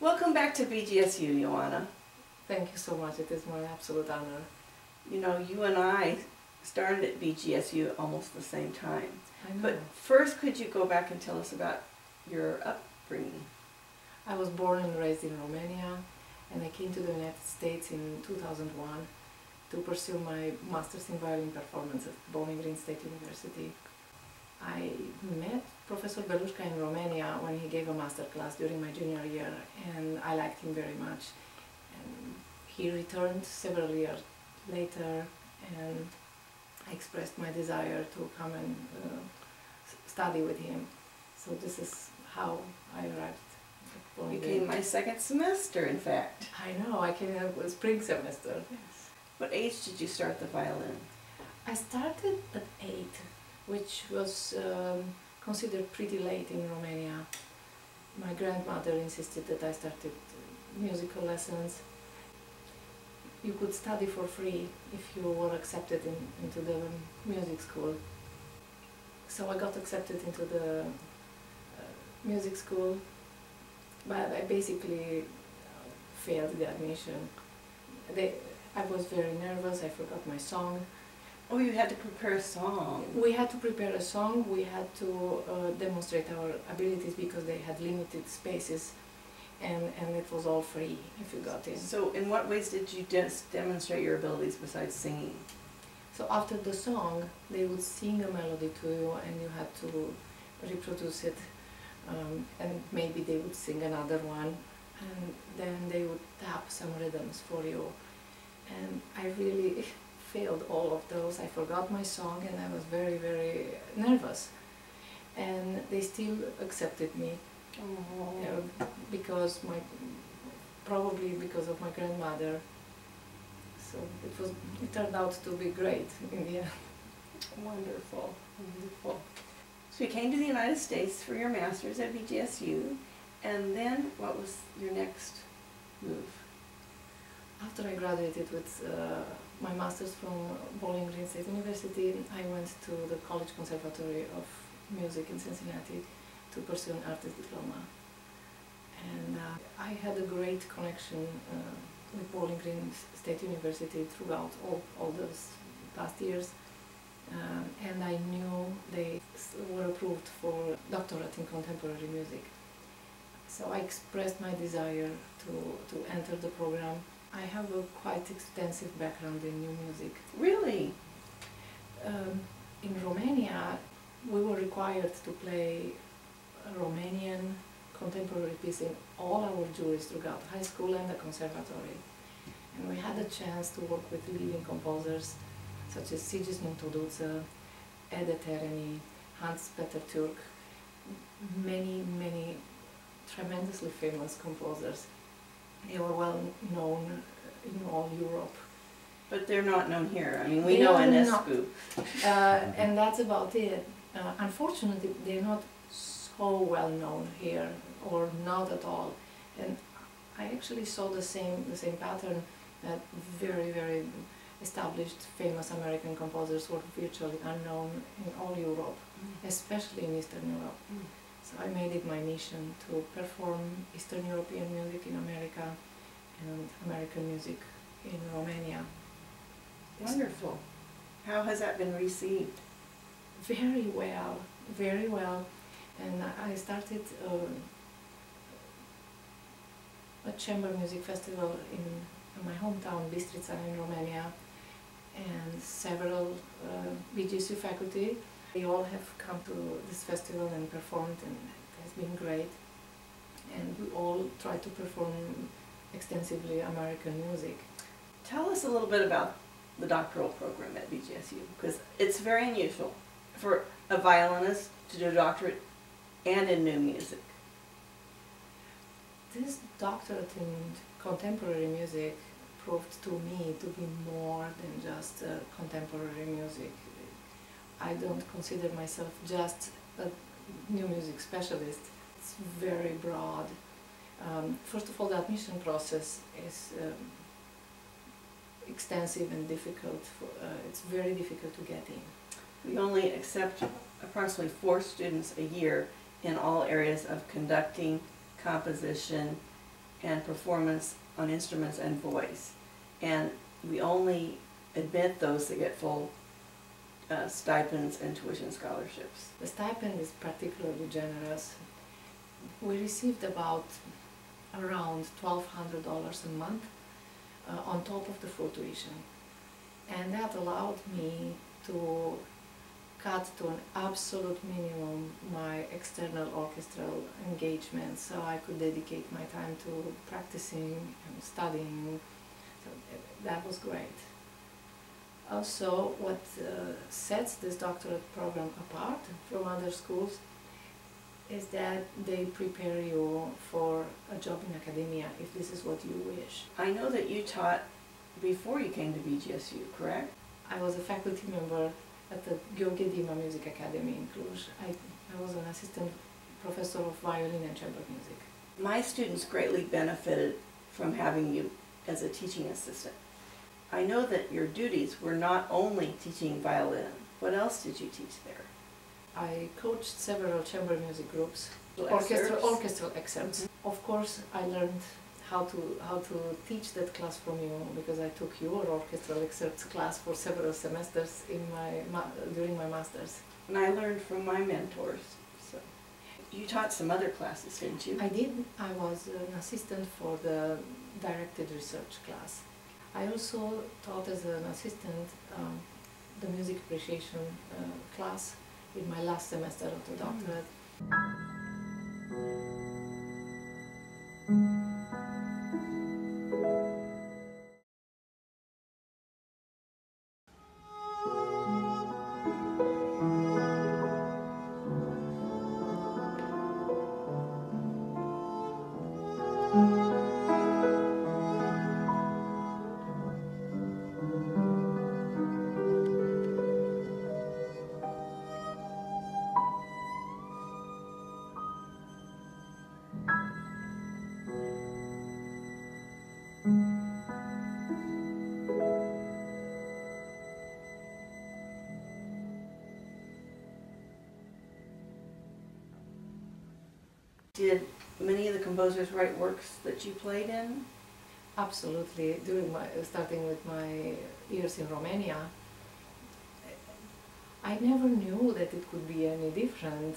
Welcome back to BGSU, Ioana. Thank you so much. It is my absolute honor. You know, you and I started at BGSU almost the same time. I know. But first, could you go back and tell us about your upbringing? I was born and raised in Romania, and I came to the United States in 2001 to pursue my master's in violin performance at Bowling Green State University. I met Professor Belushka in Romania when he gave a master class during my junior year, and I liked him very much. And he returned several years later, and I expressed my desire to come and study with him. So this is how I arrived at Bowling Green. You came my second semester, in fact. I know, I came in with spring semester. Yes. What age did you start the violin? I started at 8, which was considered pretty late in Romania. My grandmother insisted that I started musical lessons. You could study for free if you were accepted into the music school. So I got accepted into the music school, but I basically failed the admission. I was very nervous, I forgot my song. Oh, you had to prepare a song. We had to prepare a song, we had to demonstrate our abilities because they had limited spaces, and it was all free if you got in. So in what ways did you demonstrate your abilities besides singing? So after the song, they would sing a melody to you and you had to reproduce it, and maybe they would sing another one, and then they would tap some rhythms for you. And I really failed all of those. I forgot my song and I was very, very nervous. And they still accepted me. Oh. Because probably because of my grandmother. So it turned out to be great in the end. Wonderful, wonderful. So you came to the United States for your master's at BGSU, and then what was your next move? After I graduated with my master's from Bowling Green State University, I went to the College Conservatory of Music in Cincinnati to pursue an artist diploma. And I had a great connection with Bowling Green State University throughout all those past years. And I knew they were approved for Doctorate in Contemporary Music. So I expressed my desire to enter the program. I have a quite extensive background in new music. Really? In Romania, we were required to play a Romanian contemporary piece in all our juries throughout high school and the conservatory. And we had a chance to work with leading composers such as Sigismund Todúță, Adler, Hans-Peter Türk, many tremendously famous composers. They were well known in all Europe. But they're not known here. I mean, we know Enescu. And that's about it. Unfortunately, they're not so well known here, or not at all. And I actually saw the same pattern that very established, famous American composers were virtually unknown in all Europe, especially in Eastern Europe. So I made it my mission to perform Eastern European music in America and American music in Romania. Wonderful. How has that been received? Very well, very well. And I started a chamber music festival in my hometown, Bistrița, in Romania, and several BGSU faculty. They all have come to this festival and performed, and it has been great. And we all try to perform extensively American music. Tell us a little bit about the doctoral program at BGSU, because it's very unusual for a violinist to do a doctorate and in new music. This doctorate in contemporary music proved to me to be more than just contemporary music. I don't consider myself just a new music specialist. It's very broad. First of all, the admission process is extensive and difficult. It's very difficult to get in. We only accept approximately 4 students a year in all areas of conducting, composition, and performance on instruments and voice. And we only admit those that get full stipends and tuition scholarships. The stipend is particularly generous. We received about around $1,200 a month on top of the full tuition. And that allowed me to cut to an absolute minimum my external orchestral engagement, so I could dedicate my time to practicing and studying. So that was great. Also, what sets this doctorate program apart from other schools is that they prepare you for a job in academia if this is what you wish. I know that you taught before you came to BGSU, correct? I was a faculty member at the Gheorghe Dima Music Academy in Cluj. I was an assistant professor of violin and chamber music. My students greatly benefited from having you as a teaching assistant. I know that your duties were not only teaching violin. What else did you teach there? I coached several chamber music groups, Excerpts? orchestral excerpts. Mm-hmm. Of course, I learned how to teach that class from you because I took your orchestral excerpts class for several semesters in during my master's. And I learned from my mentors. So you taught some other classes, didn't you? I did. I was an assistant for the directed research class. I also taught as an assistant the music appreciation class in my last semester of the doctorate. Did many of the composers write works that you played in? Absolutely. Starting with my years in Romania, I never knew that it could be any different.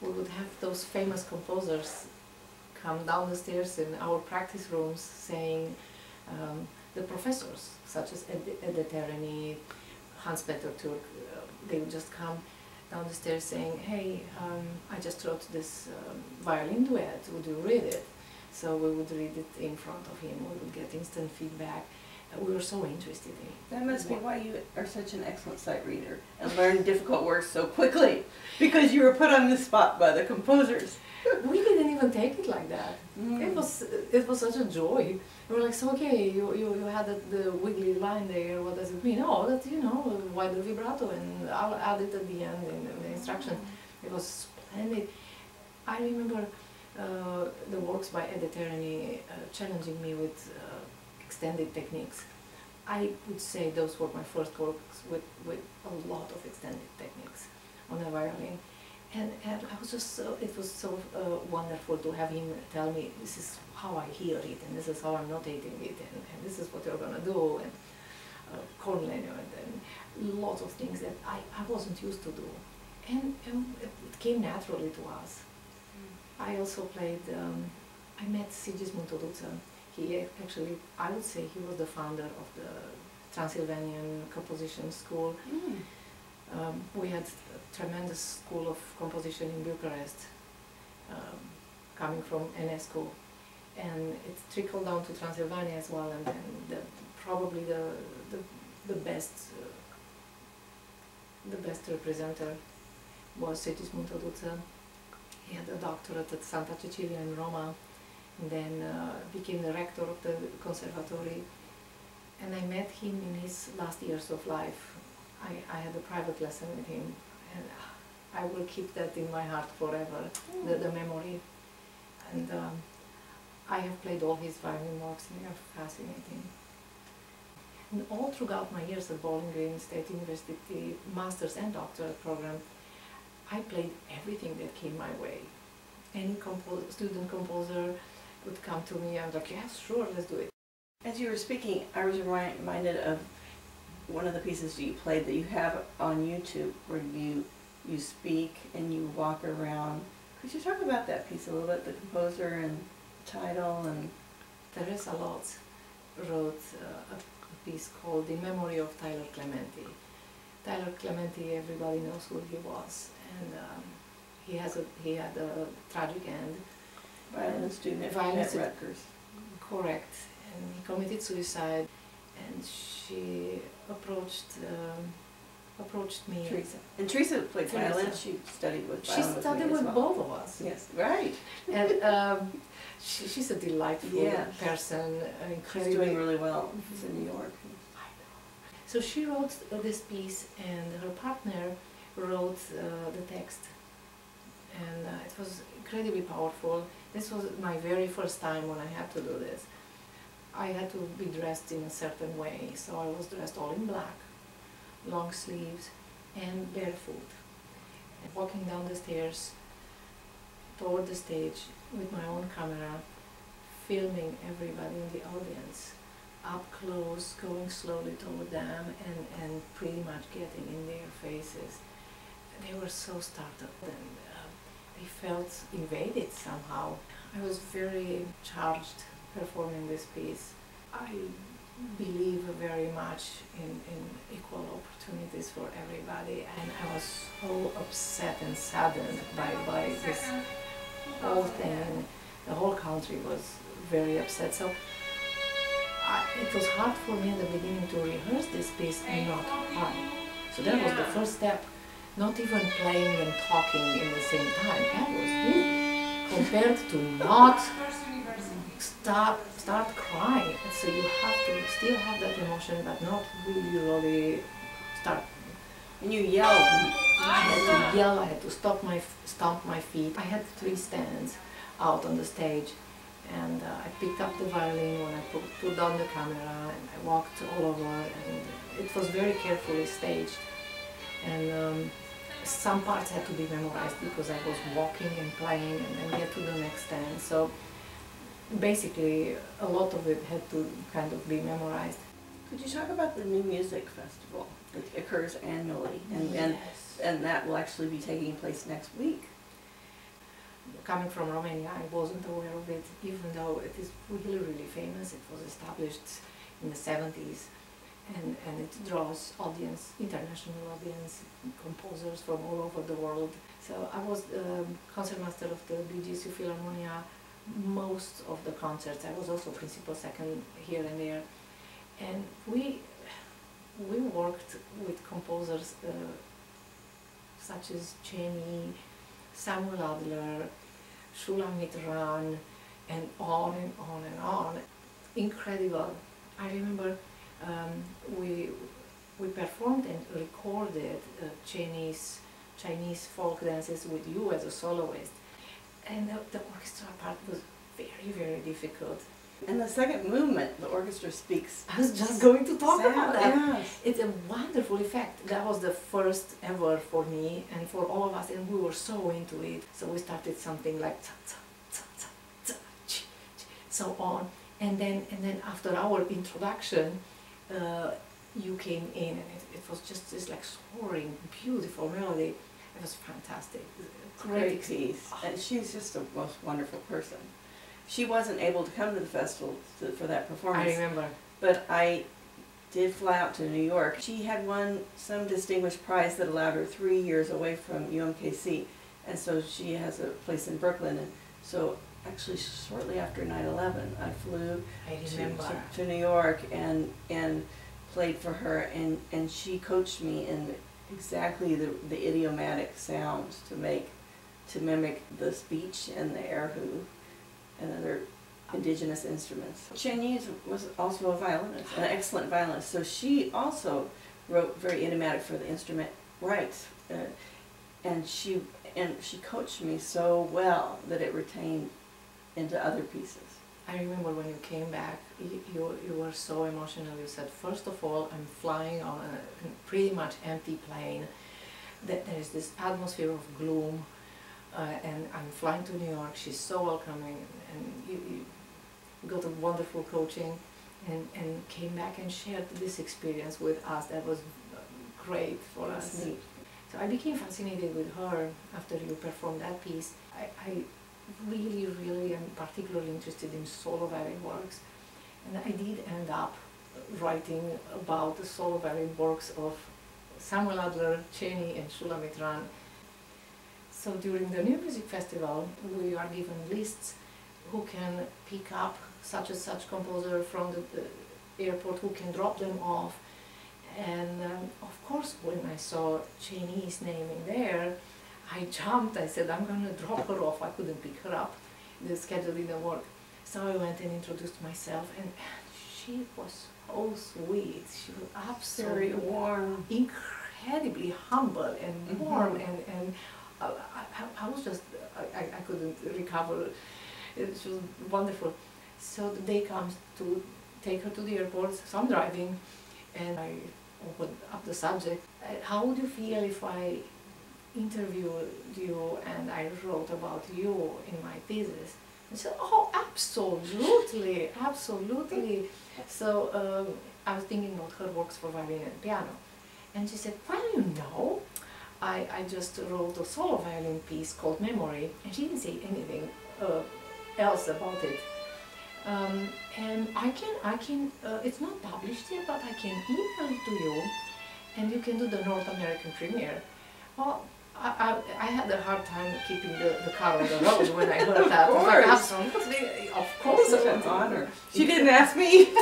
We would have those famous composers come down the stairs in our practice rooms saying, the professors, such as Adler, Hans-Peter Türk, they would just come down the stairs saying, hey, I just wrote this violin duet, would you read it? So we would read it in front of him, we would get instant feedback. We were so interested in it. That must be why you are such an excellent sight reader and learn difficult works so quickly, because you were put on the spot by the composers. We didn't even take it like that. Mm. It was such a joy. We were like, so okay, you had the wiggly line there, what does it mean? Oh, that, you know, wider vibrato, and I'll add it at the end in the instruction. It was splendid. I remember the works by Adler challenging me with extended techniques. I would say those were my first works with a lot of extended techniques on the violin. And I was just so, it was so wonderful to have him tell me, this is how I hear it, and this is how I'm notating it, and this is what you're going to do, and chord linear, and lots of things that I wasn't used to do. And it came naturally to us. I also played, I met Sigismund Toduță. He actually, I would say he was the founder of the Transylvanian Composition School. We had a tremendous school of composition in Bucharest, coming from UNESCO, and it trickled down to Transylvania as well, and then probably the best representative was Sigismund Toduță. He had a doctorate at Santa Cecilia in Roma, and then became the rector of the conservatory. And I met him in his last years of life. I had a private lesson with him, and I will keep that in my heart forever, the memory. And I have played all his violin works, and they are fascinating. And all throughout my years at Bowling Green State University, master's and doctorate program, I played everything that came my way. any student composer would come to me, I was like, yes, sure, let's do it. As you were speaking, I was reminded of one of the pieces you played that you have on YouTube where you speak and you walk around. Could you talk about that piece a little bit, the composer and title? And Teresa Lotz wrote a piece called The Memory of Tyler Clementi. Tyler Clementi, everybody knows who he was, and he had a tragic end. Violin student at Rutgers. Correct. And he committed suicide, and she approached me. Teresa. And Teresa played violin. She studied with violin. She studied with both of us. Yes, right. And she's a delightful person, incredible. She's doing really well. She's in New York. I know. So she wrote this piece, and her partner wrote the text. And it was incredibly powerful. This was my very first time when I had to do this. I had to be dressed in a certain way, so I was dressed all in black, long sleeves and barefoot. And walking down the stairs toward the stage with my own camera, filming everybody in the audience, up close, going slowly toward them and pretty much getting in their faces. They were so startled and they felt invaded somehow. I was very charged performing this piece. I believe very much in equal opportunities for everybody, and I was so upset and saddened by this whole thing. The whole country was very upset. So it was hard for me in the beginning to rehearse this piece and not cry. So that was the first step. Not even playing and talking in the same time. That was easy compared to not start crying. And so you have to still have that emotion, but not really start. And you yelled. I had to yell. I had to stomp my feet. I had 3 stands out on the stage, and I picked up the violin when I put down the camera, and I walked all over, and it was very carefully staged. And some parts had to be memorized because I was walking and playing and then get to the next stand. So basically a lot of it had to kind of be memorized. Could you talk about the New Music Festival that occurs annually and that will actually be taking place next week? Coming from Romania, I wasn't aware of it, even though it is really famous. It was established in the 70s. And it draws international audience, composers from all over the world. So I was concertmaster of the BGSU Philharmonia most of the concerts. I was also principal second here and there. And we worked with composers such as Chen Yi, Samuel Adler, Shulamit, and on and on and on. Incredible. I remember we performed and recorded Chinese folk dances with you as a soloist, and the orchestra part was very difficult. And the second movement, the orchestra speaks. I was just going to talk about that. Yes. It's a wonderful effect. That was the first ever for me and for all of us, and we were so into it. So we started something like so on, and then after our introduction, you came in, and it was just this like soaring, beautiful melody. It was fantastic. Great piece. And she's just a most wonderful person. She wasn't able to come to the festival for that performance. I remember. But I did fly out to New York. She had won some distinguished prize that allowed her 3 years away from UMKC. And so she has a place in Brooklyn. And so actually shortly after 9/11, I flew to New York and played for her. And she coached me in exactly the idiomatic sounds to mimic the speech and the erhu and other indigenous instruments. Chen Yi was also a violinist, an excellent violinist, so she also wrote very idiomatic for the instrument rights, and she coached me so well that it retained into other pieces. I remember when you came back, you were so emotional. You said, first of all, I'm flying on a pretty much empty plane. That there is this atmosphere of gloom. and I'm flying to New York. She's so welcoming, and you got a wonderful coaching, and came back and shared this experience with us. That was great for us. Neat. So I became fascinated with her after you performed that piece. I really am particularly interested in solo violin works, and I did end up writing about the solo violin works of Samuel Adler, Chen Yi, and Shulamit. So during the New Music Festival, we are given lists who can pick up such and such composer from the airport, who can drop them off. And of course, when I saw Chen Yi's name in there, I jumped. I said, I'm going to drop her off. I couldn't pick her up. The schedule didn't work. So I went and introduced myself, and she was so sweet. She was absolutely Very warm, incredibly humble and warm, and I was just, I couldn't recover. It was wonderful. So the day comes to take her to the airport, so I'm driving, and I opened up the subject. How would you feel if I interviewed you and I wrote about you in my thesis? I said, oh, absolutely, absolutely. So I was thinking about her works for violin and piano. And she said, well, you know, I just wrote a solo violin piece called Memory, and she didn't say anything else about it. And I can, it's not published yet, but I can email it to you, and you can do the North American premiere. Well, I had a hard time keeping the car on the road when I heard that. Of course. Of course. Such an honor. She didn't ask me.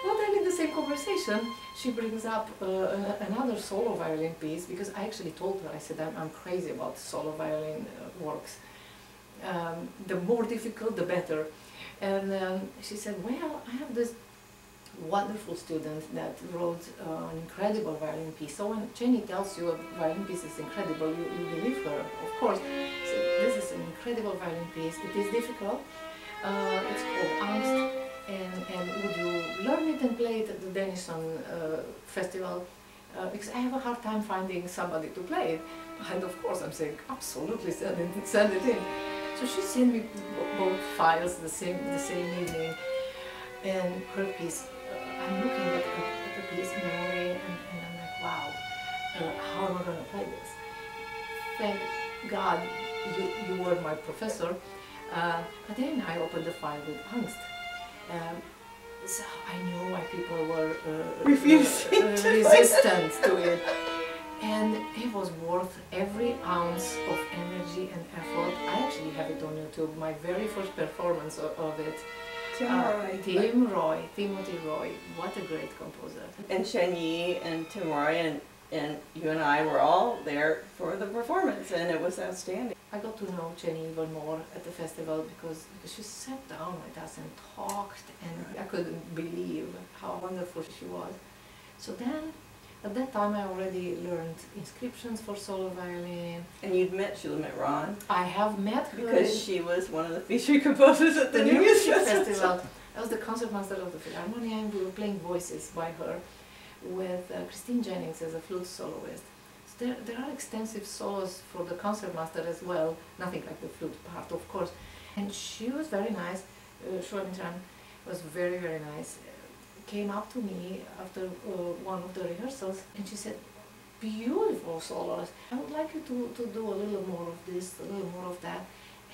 Well, then in the same conversation, she brings up another solo violin piece, because I actually told her, I said, I'm crazy about solo violin works. The more difficult, the better. And she said, well, I have this wonderful student that wrote an incredible violin piece. So when Chen Yi tells you a violin piece is incredible, you believe her, of course. So this is an incredible violin piece. It is difficult. It's called Angst. And would you learn it and play it at the Denison Festival? Because I have a hard time finding somebody to play it. And of course I'm saying, absolutely, send it in. So she sent me both files the same evening, and her piece. I'm looking at the piece Memory, and I'm like, wow, how am I going to play this? Thank God you were my professor. But then I opened the file with Angst. So I knew why people were resistant to it. And it was worth every ounce of energy and effort. I actually have it on YouTube, my very first performance of it. Timothy Roy, what a great composer. And Chen Yi and Tim Roy and you and I were all there for the performance, and it was outstanding. I got to know Chen Yi even more at the festival because she sat down with us and talked, and I couldn't believe how wonderful she was. So then, at that time, I already learned inscriptions for solo violin. And you'd met Shulamit Ron. I have met her because she was one of the featured composers at the New Music Festival. I was the concertmaster of the Philharmonia, and we were playing voices by her with Christine Jennings as a flute soloist. So there are extensive solos for the concertmaster as well, nothing like the flute part, of course. And she was very nice. Shulamit was very, very nice. Came up to me after one of the rehearsals, and she said, beautiful solos. I would like you to do a little more of this, a little more of that.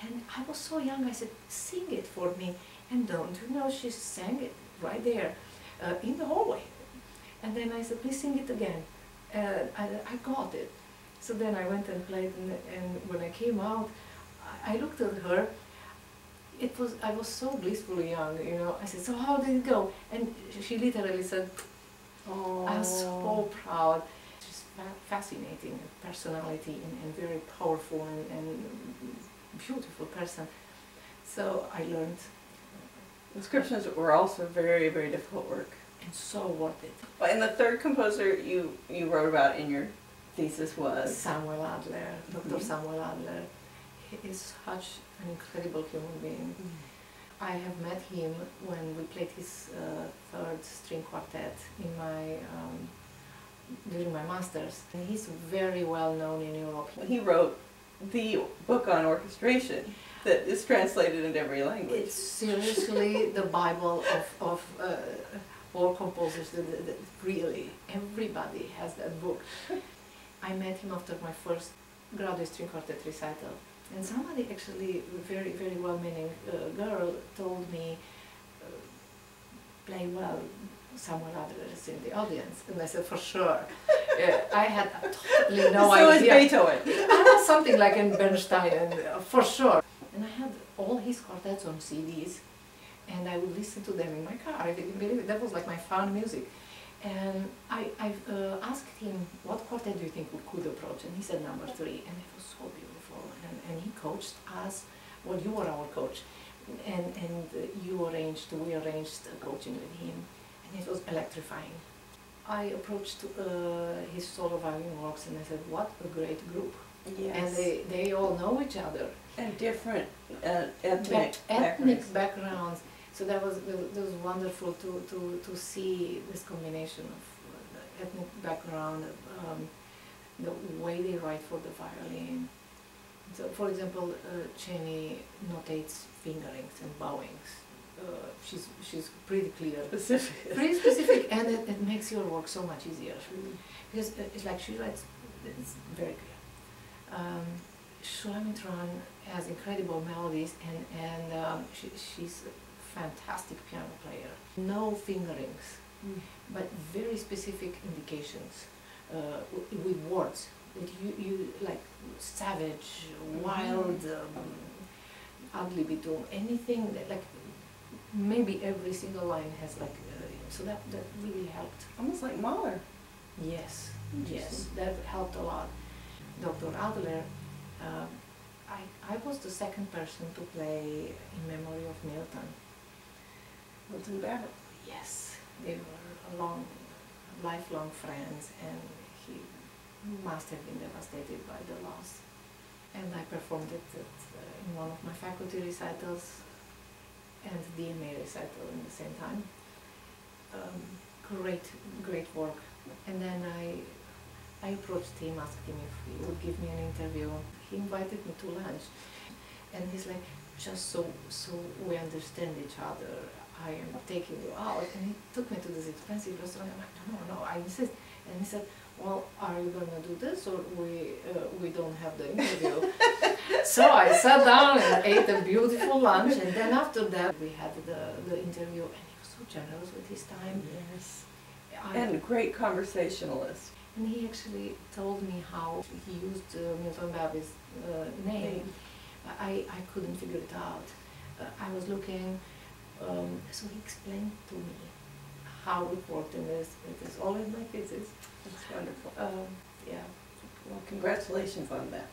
And I was so young, I said, sing it for me. And don't you know, she sang it right there in the hallway. And then I said, please sing it again. I got it. So then I went and played, and when I came out, I looked at her. I was so blissfully young, you know. I said, so how did it go? And she literally said, oh, I was so proud. She's fascinating personality, and very powerful and beautiful person. So I learned. Inscriptions were also very, very difficult work. And so worth it. Well, and the third composer you wrote about in your thesis was? Samuel Adler, Dr. Samuel Adler. He is such an incredible human being. I have met him when we played his third string quartet in during my master's. And he's very well known in Europe. He wrote the book on orchestration that is translated into every language. It's seriously the Bible of all composers. Really, everybody has that book. I met him after my first graduate string quartet recital, and somebody actually, very, very well-meaning girl, told me, play well, Samuel Adler is in the audience. And I said, for sure. I had totally no idea. So is Beethoven. I was something like in Bernstein, and, for sure. And I had all his quartets on CDs, and I would listen to them in my car. I didn't believe it. That was like my fun music. And I asked him, what quartet do you think we could approach? And he said number 3, and it was so beautiful. And he coached us. Well, you were our coach, and we arranged coaching with him, and it was electrifying. I approached his solo violin works, and I said, what a great group. Yes. And they all know each other. And different ethnic backgrounds. So that was wonderful to see this combination of ethnic background, the way they write for the violin. So, for example, Chen Yi notates fingerings and bowings. She's pretty clear, pretty specific, and it makes your work so much easier because it's like she writes. It's very clear. Shulamit has incredible melodies, and she's a fantastic piano player. No fingerings, but very specific indications with words that you like savage, wild, ugly bitum, anything that like maybe every single line has like so that really helped. Almost like Mahler. Yes, yes, that helped a lot. Dr. Adler, I was the second person to play in memory of Milton. Milton Babbitt. Yes, they were lifelong friends, and he must have been devastated by the loss. And I performed it in one of my faculty recitals and DMA recital in the same time. Great work. And then I approached him, asked him if he would give me an interview. He invited me to lunch, and he's like, just so we understand each other, I am taking you out. And he took me to this expensive restaurant. I'm like, no, I insist. And he said, well, are you going to do this, or we don't have the interview? So I sat down and ate a beautiful lunch, and then after that we had the interview, and he was so generous with his time. Yes. And a great conversationalist. And he actually told me how he used Milton Babbitt's name. I couldn't figure it out. I was looking, so he explained to me how it worked in this. It is all in my thesis. That's wonderful. Yeah. Well, congratulations on that.